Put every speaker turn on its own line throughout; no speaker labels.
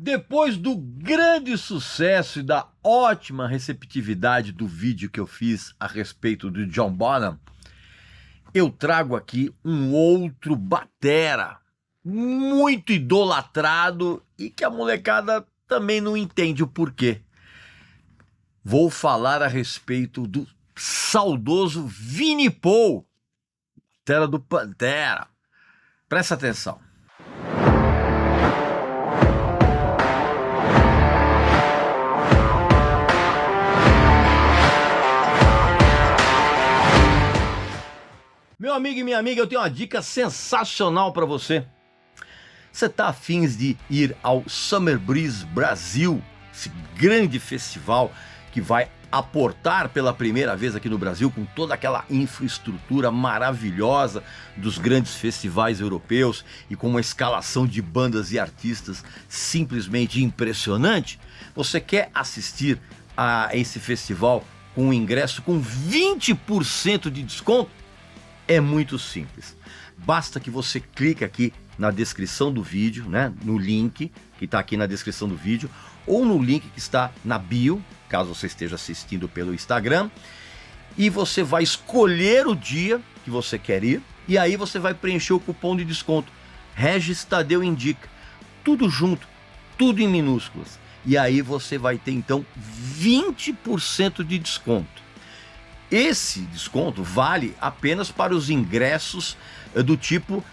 Depois do grande sucesso e da ótima receptividade do vídeo que eu fiz a respeito do John Bonham, eu trago aqui um outro batera muito idolatrado e que a molecada também não entende o porquê. Vou falar a respeito do saudoso Vinnie Paul, batera do Pantera. Presta atenção. Meu amigo e minha amiga, eu tenho uma dica sensacional para você. Você está afim de ir ao Summer Breeze Brasil, esse grande festival que vai aportar pela primeira vez aqui no Brasil com toda aquela infraestrutura maravilhosa dos grandes festivais europeus e com uma escalação de bandas e artistas simplesmente impressionante? Você quer assistir a esse festival com um ingresso com 20% de desconto? É muito simples. Basta que você clique aqui na descrição do vídeo, né, no link que está aqui na descrição do vídeo, ou no link que está na bio, caso você esteja assistindo pelo Instagram, e você vai escolher o dia que você quer ir, e aí você vai preencher o cupom de desconto Regis Tadeu Indica, tudo junto, tudo em minúsculas, e aí você vai ter então 20% de desconto. Esse desconto vale apenas para os ingressos do tipo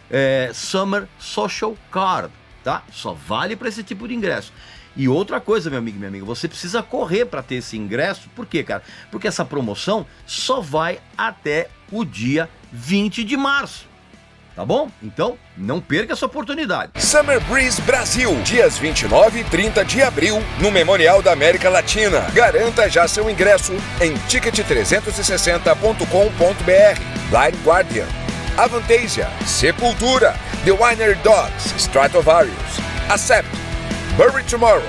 Summer Social Card, tá? Só vale para esse tipo de ingresso. E outra coisa, meu amigo e minha amiga, você precisa correr para ter esse ingresso. Por quê, cara? Porque essa promoção só vai até o dia 20 de março. Tá bom? Então, não perca essa oportunidade.
Summer Breeze Brasil, dias 29 e 30 de abril, no Memorial da América Latina. Garanta já seu ingresso em ticket360.com.br. Blind Guardian, Avantasia, Sepultura, The Winer Dogs, Stratovarius, Accept, Bury Tomorrow,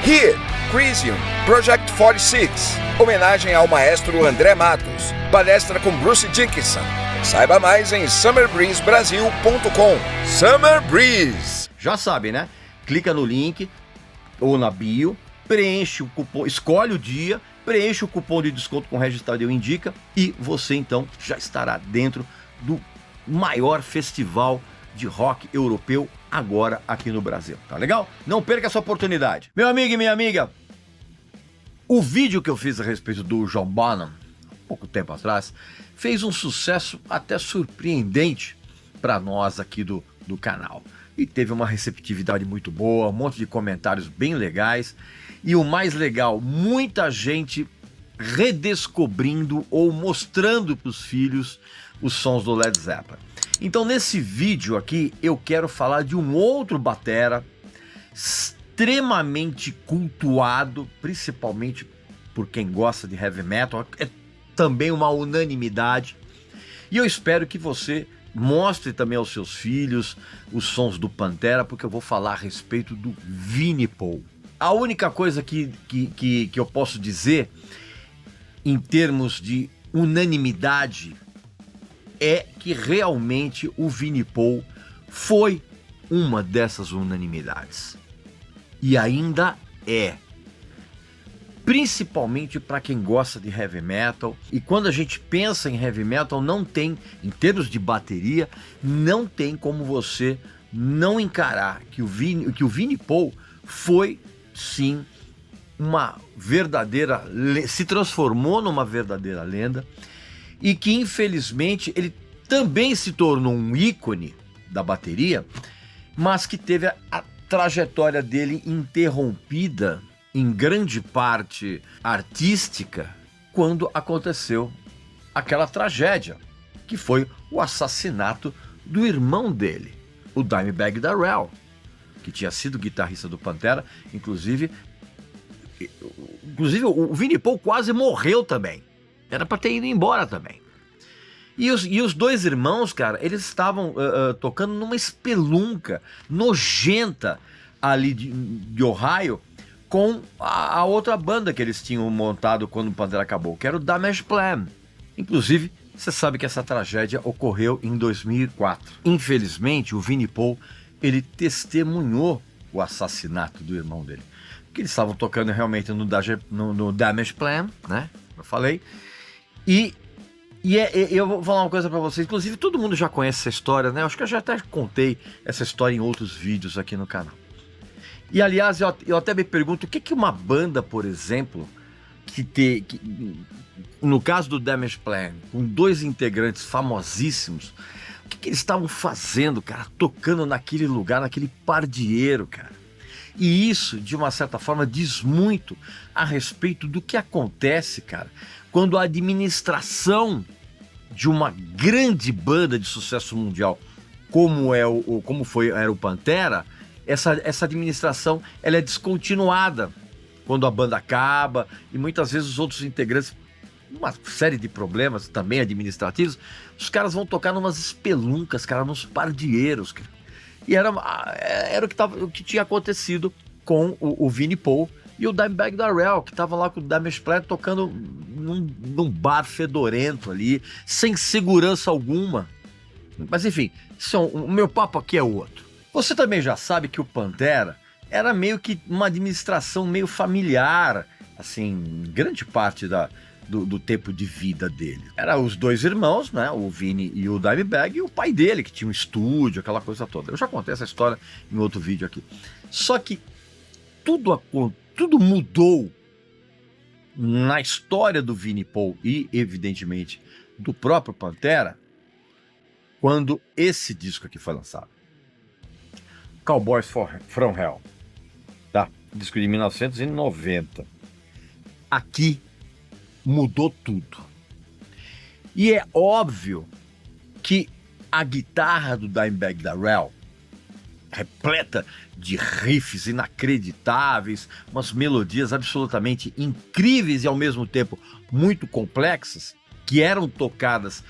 Here, Crisium, Project 46. Homenagem ao maestro André Matos. Palestra com Bruce Dickinson. Saiba mais em summerbreezebrasil.com. Summer Breeze.
Já sabe, né? Clica no link ou na bio, preenche o cupom, escolhe o dia, preenche o cupom de desconto com Regis Tadeu Indica e você então já estará dentro do maior festival de rock europeu agora aqui no Brasil. Tá legal? Não perca essa oportunidade. Meu amigo e minha amiga, o vídeo que eu fiz a respeito do John Bonham, pouco tempo atrás, fez um sucesso até surpreendente para nós aqui do canal. E teve uma receptividade muito boa, um monte de comentários bem legais. E o mais legal, muita gente redescobrindo ou mostrando para os filhos os sons do Led Zeppelin. Então nesse vídeo aqui eu quero falar de um outro batera extremamente cultuado, principalmente por quem gosta de heavy metal. É também uma unanimidade, e eu espero que você mostre também aos seus filhos os sons do Pantera, porque eu vou falar a respeito do Vinnie Paul. A única coisa que eu posso dizer em termos de unanimidade é que realmente o Vinnie Paul foi uma dessas unanimidades, e ainda é. Principalmente para quem gosta de heavy metal. E quando a gente pensa em heavy metal, não tem, em termos de bateria, não tem como você não encarar que o Vinnie Paul foi, sim, uma verdadeira, se transformou numa verdadeira lenda, e que infelizmente ele também se tornou um ícone da bateria, mas que teve a trajetória dele interrompida em grande parte artística, quando aconteceu aquela tragédia, que foi o assassinato do irmão dele, o Dimebag Darrell, que tinha sido guitarrista do Pantera. Inclusive o Vinnie Paul quase morreu também, era para ter ido embora também. E os dois irmãos, cara, eles estavam tocando numa espelunca nojenta ali de Ohio, com a outra banda que eles tinham montado quando o Pantera acabou, que era o Damage Plan. Inclusive, você sabe que essa tragédia ocorreu em 2004. Infelizmente, o Vinnie Paul, ele testemunhou o assassinato do irmão dele. Porque eles estavam tocando realmente no Damage Plan, né? Eu falei. Eu vou falar uma coisa pra vocês. Inclusive, todo mundo já conhece essa história, né? Acho que eu já até contei essa história em outros vídeos aqui no canal. E, aliás, eu até me pergunto, o que uma banda, por exemplo, no caso do Damage Plan, com 2 integrantes famosíssimos, o que eles estavam fazendo, cara, tocando naquele lugar, naquele pardieiro, cara? E isso, de uma certa forma, diz muito a respeito do que acontece, cara, quando a administração de uma grande banda de sucesso mundial, como era o Pantera, essa administração ela é descontinuada quando a banda acaba, e muitas vezes os outros integrantes, uma série de problemas também administrativos, os caras vão tocar numas espeluncas, cara, nos pardieiros, cara. E era o que tinha acontecido com o Vinnie Paul e o Dimebag Darrell, que tava lá com o Damage Plan tocando num bar fedorento ali, sem segurança alguma. Mas enfim, o meu papo aqui é outro. Você também já sabe que o Pantera era meio que uma administração meio familiar, assim, grande parte do tempo de vida dele. Era os 2 irmãos, né, o Vinnie e o Dimebag, e o pai dele, que tinha um estúdio, aquela coisa toda. Eu já contei essa história em outro vídeo aqui. Só que tudo mudou na história do Vinnie Paul e, evidentemente, do próprio Pantera, quando esse disco aqui foi lançado. Cowboys from Hell, tá? Disco de 1990. Aqui mudou tudo. E é óbvio que a guitarra do Dimebag Darrell, repleta de riffs inacreditáveis, umas melodias absolutamente incríveis e ao mesmo tempo muito complexas, que eram tocadas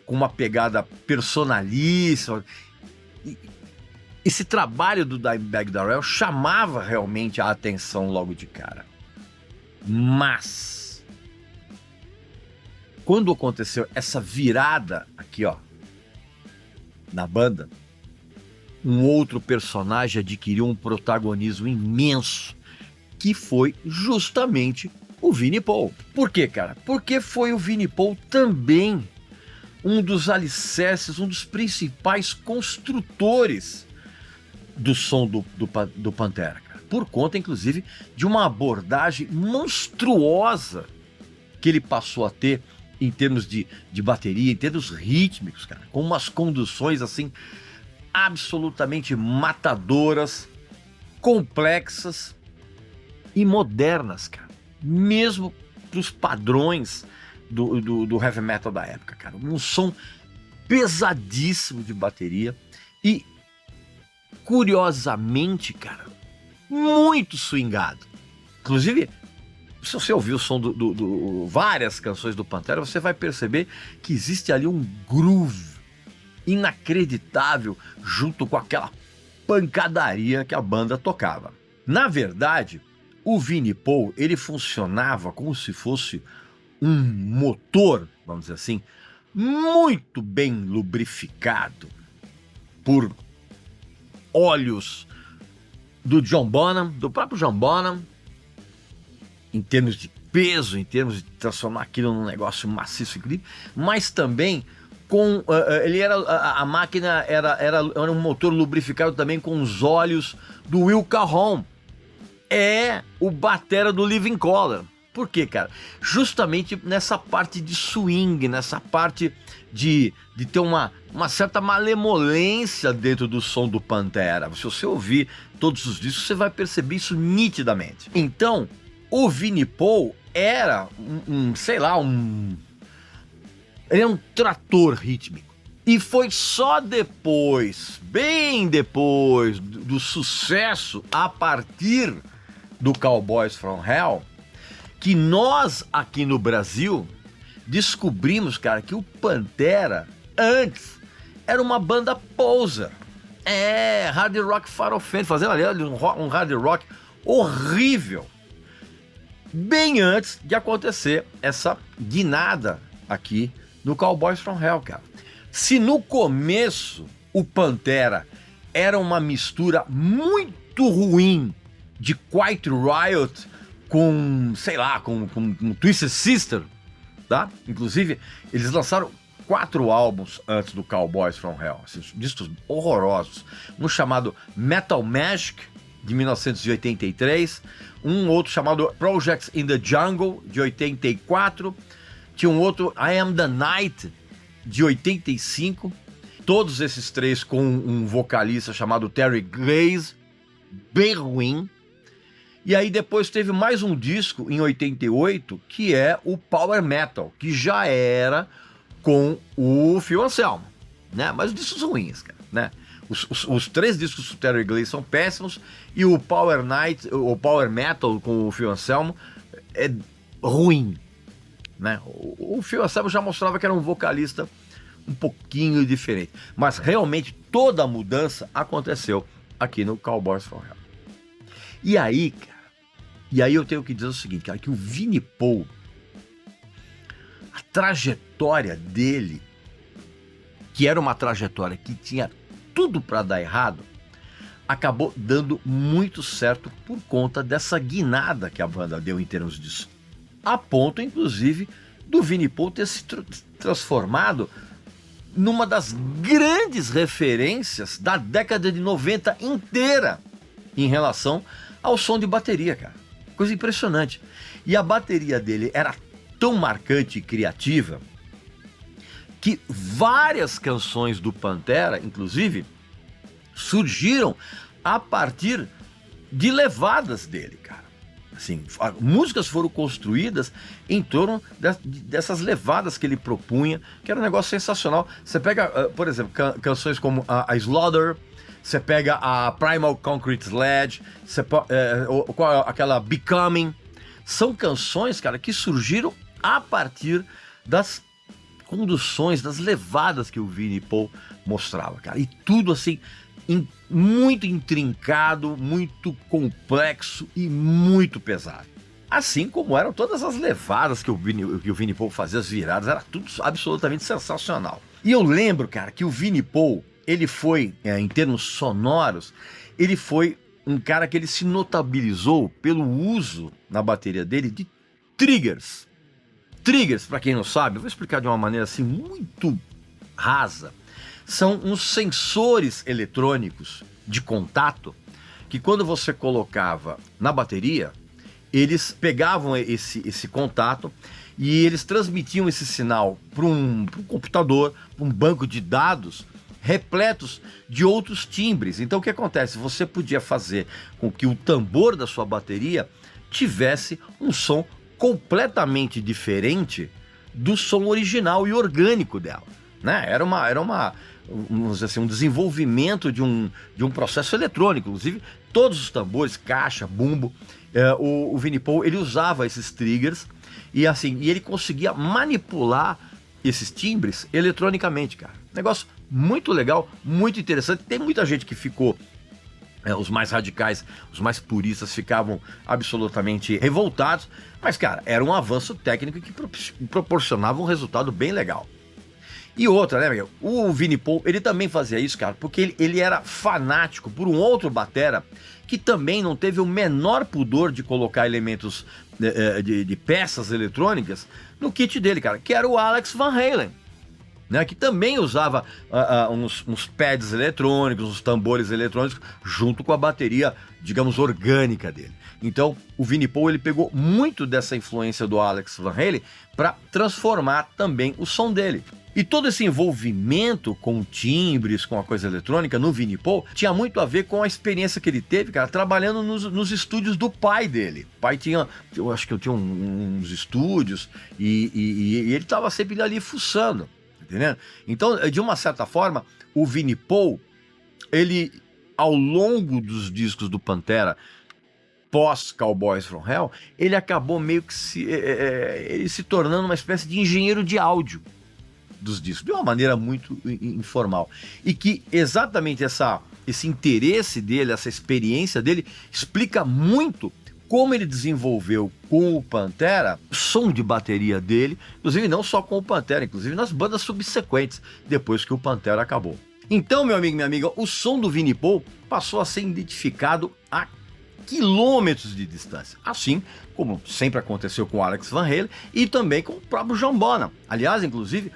com uma pegada personalíssima. Esse trabalho do Dimebag Darrell chamava realmente a atenção logo de cara. Mas quando aconteceu essa virada aqui, ó, na banda, um outro personagem adquiriu um protagonismo imenso, que foi justamente o Vinnie Paul. Por quê, cara? Porque foi o Vinnie Paul também um dos alicerces, um dos principais construtores do som do Pantera, cara. Por conta, inclusive, de uma abordagem monstruosa que ele passou a ter em termos de bateria, em termos rítmicos, cara, com umas conduções, assim, absolutamente matadoras, complexas e modernas, cara. Mesmo pros padrões do heavy metal da época, cara. Um som pesadíssimo de bateria e, curiosamente, cara, muito swingado. Inclusive, se você ouvir o som várias canções do Pantera, você vai perceber que existe ali um groove inacreditável junto com aquela pancadaria que a banda tocava. Na verdade, o Vinnie Paul, ele funcionava como se fosse um motor, vamos dizer assim, muito bem lubrificado por óleos do próprio John Bonham, em termos de peso, em termos de transformar aquilo num negócio maciço e incrível, mas também com a máquina era um motor lubrificado também com os óleos do Will Calhoun, o batera do Living Colour. Por quê, cara? Justamente nessa parte de swing, nessa parte de ter uma certa malemolência dentro do som do Pantera. Se você ouvir todos os discos, você vai perceber isso nitidamente. Então, o Vinnie Paul era ele é um trator rítmico. E foi só depois, bem depois do sucesso a partir do Cowboys from Hell, que nós aqui no Brasil descobrimos, cara, que o Pantera antes era uma banda poser. Hard rock farofento, fazendo ali um hard rock horrível. Bem antes de acontecer essa guinada aqui no Cowboys from Hell, cara. Se no começo o Pantera era uma mistura muito muito ruim de Quiet Riot com, sei lá, com Twisted Sister, tá? Inclusive, eles lançaram 4 álbuns antes do Cowboys from Hell, assim, discos horrorosos. Um chamado Metal Magic, de 1983, um outro chamado Projects in the Jungle, de 84, tinha um outro I Am the Night, de 85, todos esses 3 com um vocalista chamado Terry Glaze, bem ruim. E aí depois teve mais um disco em 88, que é o Power Metal, que já era com o Phil Anselmo, né? Mas discos ruins, cara, né? Os 3 discos do Terry Glaze são péssimos e o Power Metal com o Phil Anselmo é ruim, né? O Phil Anselmo já mostrava que era um vocalista um pouquinho diferente, mas realmente toda a mudança aconteceu aqui no Cowboys from Hell. E aí eu tenho que dizer o seguinte, cara, que o Vinnie Paul, a trajetória dele, que era uma trajetória que tinha tudo para dar errado, acabou dando muito certo por conta dessa guinada que a banda deu em termos disso. A ponto, inclusive, do Vinnie Paul ter se transformado numa das grandes referências da década de 90 inteira em relação ao som de bateria, cara. Coisa impressionante. E a bateria dele era tão marcante e criativa que várias canções do Pantera, inclusive, surgiram a partir de levadas dele, cara. Assim, músicas foram construídas em torno dessas levadas que ele propunha, que era um negócio sensacional. Você pega, por exemplo, canções como a Slaughter, você pega a Primal Concrete Sledge, aquela Becoming. São canções, cara, que surgiram a partir das conduções, das levadas que o Vinnie Paul mostrava, cara. E tudo assim, muito intrincado, muito complexo e muito pesado. Assim como eram todas as levadas que o Vinnie Paul fazia, as viradas, era tudo absolutamente sensacional. E eu lembro, cara, que o Vinnie Paul, ele foi, em termos sonoros, ele foi um cara que ele se notabilizou pelo uso na bateria dele de triggers. Triggers, para quem não sabe, eu vou explicar de uma maneira assim muito rasa. São uns sensores eletrônicos de contato que, quando você colocava na bateria, eles pegavam esse contato e eles transmitiam esse sinal para um computador, para um banco de dados repletos de outros timbres. Então o que acontece? Você podia fazer com que o tambor da sua bateria tivesse um som completamente diferente do som original e orgânico dela, né? Era vamos dizer assim, um desenvolvimento de um processo eletrônico. Inclusive, todos os tambores, caixa, bumbo, o Vinnie Paul, ele usava esses triggers e ele conseguia manipular esses timbres eletronicamente, cara. Negócio muito legal, muito interessante. Tem muita gente que ficou, os mais radicais, os mais puristas ficavam absolutamente revoltados, mas, cara, era um avanço técnico que proporcionava um resultado bem legal. E outra, né, Miguel? O Vinnie Paul, ele também fazia isso, cara, porque ele era fanático por um outro batera que também não teve o menor pudor de colocar elementos de peças eletrônicas no kit dele, cara, que era o Alex Van Halen, né, que também usava uns pads eletrônicos, uns tambores eletrônicos, junto com a bateria, digamos, orgânica dele. Então, o Vinnie Paul, ele pegou muito dessa influência do Alex Van Halen para transformar também o som dele. E todo esse envolvimento com timbres, com a coisa eletrônica no Vinnie Paul, tinha muito a ver com a experiência que ele teve, cara, trabalhando nos estúdios do pai dele. O pai tinha, eu acho que tinha uns estúdios e ele estava sempre ali fuçando, entendendo? Então, de uma certa forma, o Vinnie Paul, ele, ao longo dos discos do Pantera, pós Cowboys from Hell, ele acabou meio que se tornando uma espécie de engenheiro de áudio dos discos, de uma maneira muito informal. E que exatamente esse interesse dele, essa experiência dele, explica muito como ele desenvolveu com o Pantera o som de bateria dele, inclusive não só com o Pantera, inclusive nas bandas subsequentes, depois que o Pantera acabou. Então, meu amigo e minha amiga, o som do Vinnie Paul passou a ser identificado a quilômetros de distância, assim como sempre aconteceu com o Alex Van Halen e também com o próprio John Bonham. Aliás, inclusive,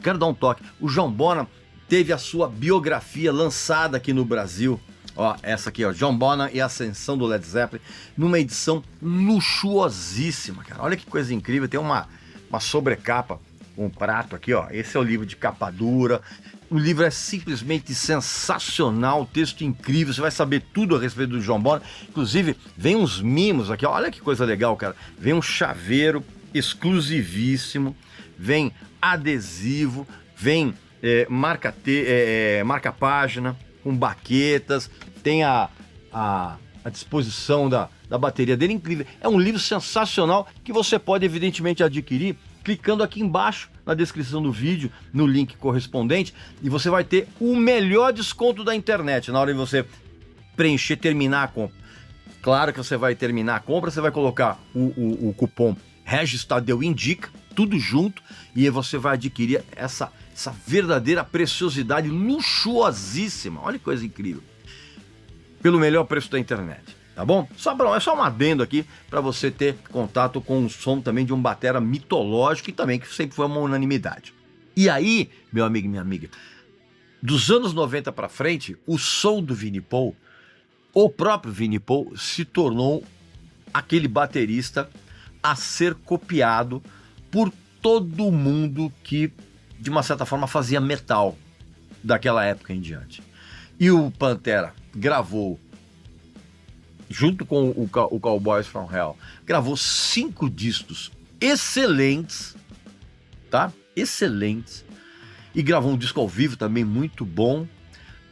quero dar um toque, o John Bonham teve a sua biografia lançada aqui no Brasil, ó, essa aqui, ó, John Bonham e a Ascensão do Led Zeppelin, numa edição luxuosíssima, cara. Olha que coisa incrível, tem uma sobrecapa, um prato aqui, ó, esse é o livro de capa dura. O livro é simplesmente sensacional, texto incrível, você vai saber tudo a respeito do John Bonham. Inclusive, vem uns mimos aqui, olha que coisa legal, cara. Vem um chaveiro exclusivíssimo, vem adesivo, vem marca-página, com baquetas, tem a disposição da bateria dele, incrível. É um livro sensacional que você pode, evidentemente, adquirir clicando aqui embaixo na descrição do vídeo, no link correspondente, e você vai ter o melhor desconto da internet na hora de você preencher, terminar a compra. Claro que você vai terminar a compra, você vai colocar o cupom Regis Tadeu Indica, tudo junto, e aí você vai adquirir essa verdadeira preciosidade luxuosíssima, olha que coisa incrível, pelo melhor preço da internet. Tá bom? É só um adendo aqui para você ter contato com o som também de um batera mitológico e também que sempre foi uma unanimidade. E aí, meu amigo e minha amiga, dos anos 90 para frente, o som do Vinnie Paul, o próprio Vinnie Paul, se tornou aquele baterista a ser copiado por todo mundo que, de uma certa forma, fazia metal daquela época em diante. E o Pantera gravou, junto com o Cowboys from Hell, gravou 5 discos excelentes, tá? Excelentes. E gravou um disco ao vivo também muito bom,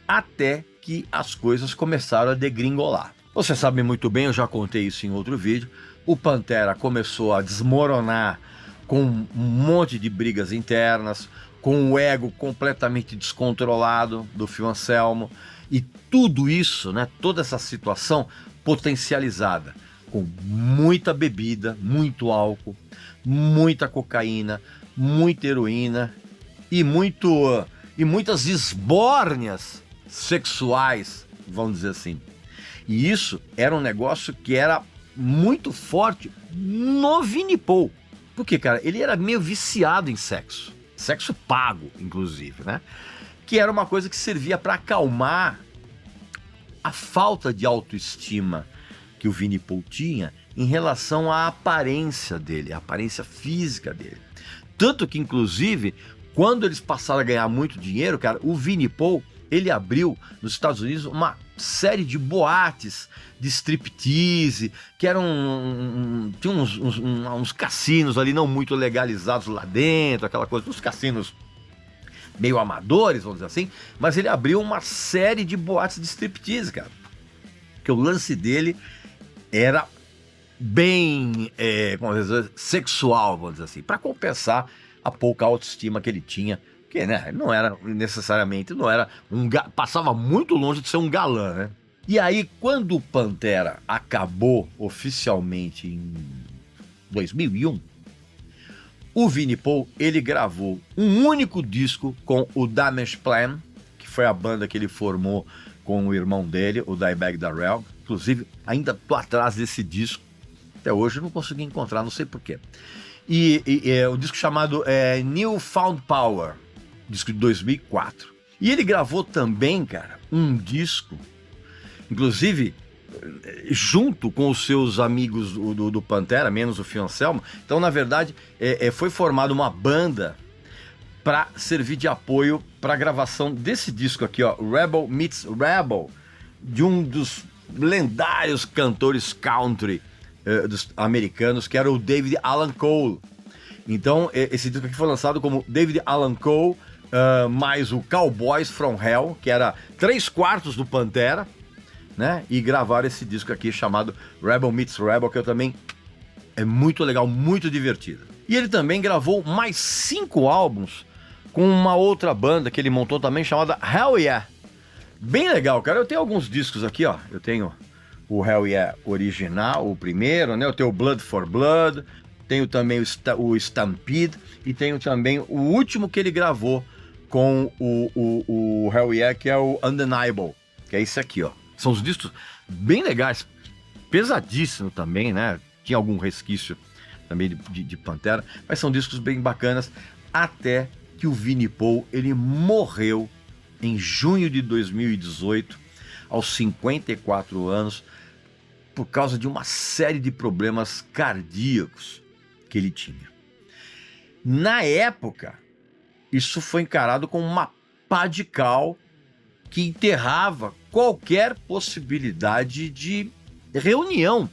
até que as coisas começaram a degringolar. Você sabe muito bem, eu já contei isso em outro vídeo, o Pantera começou a desmoronar com um monte de brigas internas, com o ego completamente descontrolado do Phil Anselmo, e tudo isso, né, toda essa situação potencializada com muita bebida, muito álcool, muita cocaína, muita heroína e muitas esbórnias sexuais, vamos dizer assim. E isso era um negócio que era muito forte no Vinnie Paul. Porque, cara, ele era meio viciado em sexo pago, inclusive, né? Que era uma coisa que servia para acalmar a falta de autoestima que o Vinnie Paul tinha em relação à aparência dele, a aparência física dele. Tanto que, inclusive, quando eles passaram a ganhar muito dinheiro, cara, o Vinnie Paul, ele abriu nos Estados Unidos uma série de boates de striptease, que eram tinha uns cassinos ali não muito legalizados lá dentro, aquela coisa, uns cassinos meio amadores, vamos dizer assim, mas ele abriu uma série de boates de striptease, cara. Porque o lance dele era bem, como dizer, sexual, vamos dizer assim, para compensar a pouca autoestima que ele tinha, porque, né, não era necessariamente, passava muito longe de ser um galã, né? E aí, quando o Pantera acabou oficialmente em 2001, o Vinnie Paul, ele gravou um único disco com o Damage Plan, que foi a banda que ele formou com o irmão dele, o Dimebag Darrell. Inclusive, ainda tô atrás desse disco. Até hoje eu não consegui encontrar, não sei porquê. E o disco chamado New Found Power, disco de 2004. E ele gravou também, cara, um disco, inclusive junto com os seus amigos do Pantera, menos o Phil Anselmo. Então, na verdade, foi formada uma banda para servir de apoio para a gravação desse disco aqui, ó, Rebel Meets Rebel, de um dos lendários cantores country dos americanos, que era o David Alan Cole. Então, esse disco aqui foi lançado como David Alan Cole, mais o Cowboys from Hell, que era 3/4 do Pantera, né? E gravaram esse disco aqui chamado Rebel Meets Rebel, que também é muito legal, muito divertido. E ele também gravou mais 5 álbuns com uma outra banda que ele montou também, chamada Hell Yeah. Bem legal, cara. Eu tenho alguns discos aqui, ó. Eu tenho o Hell Yeah original, o primeiro, né? Eu tenho o Blood for Blood, tenho também o Stampede e tenho também o último que ele gravou com o Hell Yeah, que é o Undeniable, que é esse aqui, ó. São os discos bem legais, pesadíssimo também, né? Tinha algum resquício também de Pantera, mas são discos bem bacanas, até que o Vini Paul, ele morreu em junho de 2018, aos 54 anos, por causa de uma série de problemas cardíacos que ele tinha. Na época, isso foi encarado como uma pá de cal que enterrava qualquer possibilidade de reunião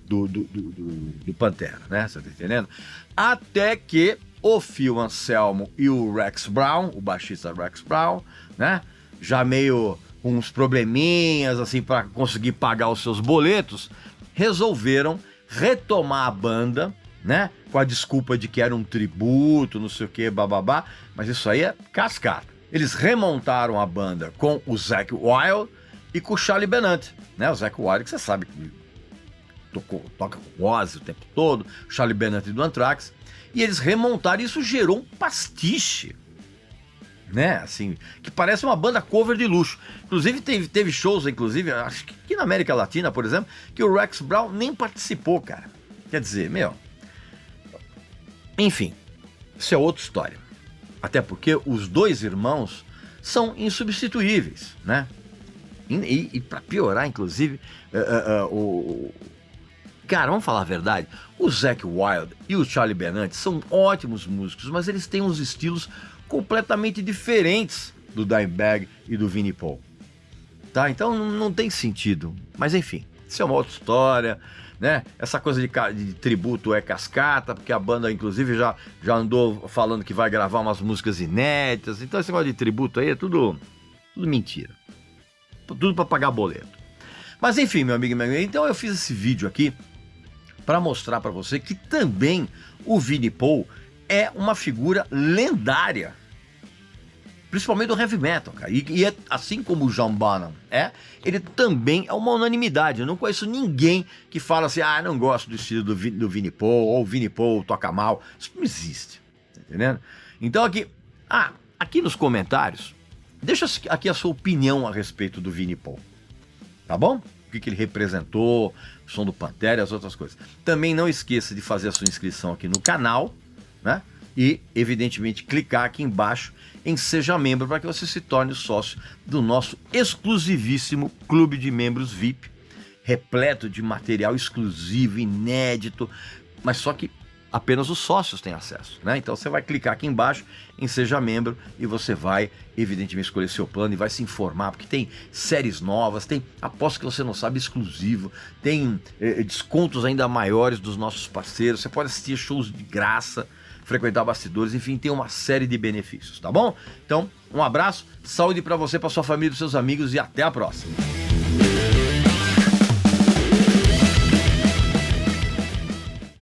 do Pantera, né? Você tá entendendo? Até que o Phil Anselmo e o Rex Brown, o baixista Rex Brown, né? Já meio com uns probleminhas, assim, para conseguir pagar os seus boletos, resolveram retomar a banda, né? Com a desculpa de que era um tributo, não sei o que, bababá, mas isso aí é cascata. Eles remontaram a banda com o Zakk Wylde e com o Charlie Benante, né? O Zakk Wylde, que você sabe que toca com o Ozzy o tempo todo, o Charlie Benante do Anthrax, e eles remontaram, e isso gerou um pastiche, né? Assim, que parece uma banda cover de luxo. Inclusive teve shows, inclusive, acho que aqui na América Latina, por exemplo, que o Rex Brown nem participou, cara. Quer dizer, enfim, isso é outra história. Até porque os dois irmãos são insubstituíveis, né? E para piorar, inclusive, cara, vamos falar a verdade, o Zakk Wylde e o Charlie Benante são ótimos músicos, mas eles têm uns estilos completamente diferentes do Dimebag e do Vini Paul, tá? Então não tem sentido, mas enfim, isso é uma outra história, né? Essa coisa de tributo é cascata, porque a banda inclusive já andou falando que vai gravar umas músicas inéditas, então esse negócio de tributo aí é tudo mentira, tudo para pagar boleto. Mas enfim, meu amigo, então eu fiz esse vídeo aqui para mostrar para você que também o Vini Paul é uma figura lendária, principalmente do heavy metal, cara. E é, assim como o John Bonham ele também é uma unanimidade. Eu não conheço ninguém que fala assim, não gosto do estilo do Vini Paul, ou o Vini Paul toca mal. Isso não existe, tá entendendo? Então aqui nos comentários, deixa aqui a sua opinião a respeito do Vini Paul, tá bom? O que ele representou, o som do Pantera e as outras coisas. Também não esqueça de fazer a sua inscrição aqui no canal, né? E, evidentemente, clicar aqui embaixo em Seja Membro para que você se torne sócio do nosso exclusivíssimo Clube de Membros VIP, repleto de material exclusivo, inédito, mas só que apenas os sócios têm acesso, né? Então você vai clicar aqui embaixo em Seja Membro e você vai, evidentemente, escolher seu plano e vai se informar, porque tem séries novas, tem, aposto que você não sabe, exclusivo, tem descontos ainda maiores dos nossos parceiros, você pode assistir shows de graça, frequentar bastidores, enfim, tem uma série de benefícios, tá bom? Então, um abraço, saúde para você, para sua família, para seus amigos e até a próxima.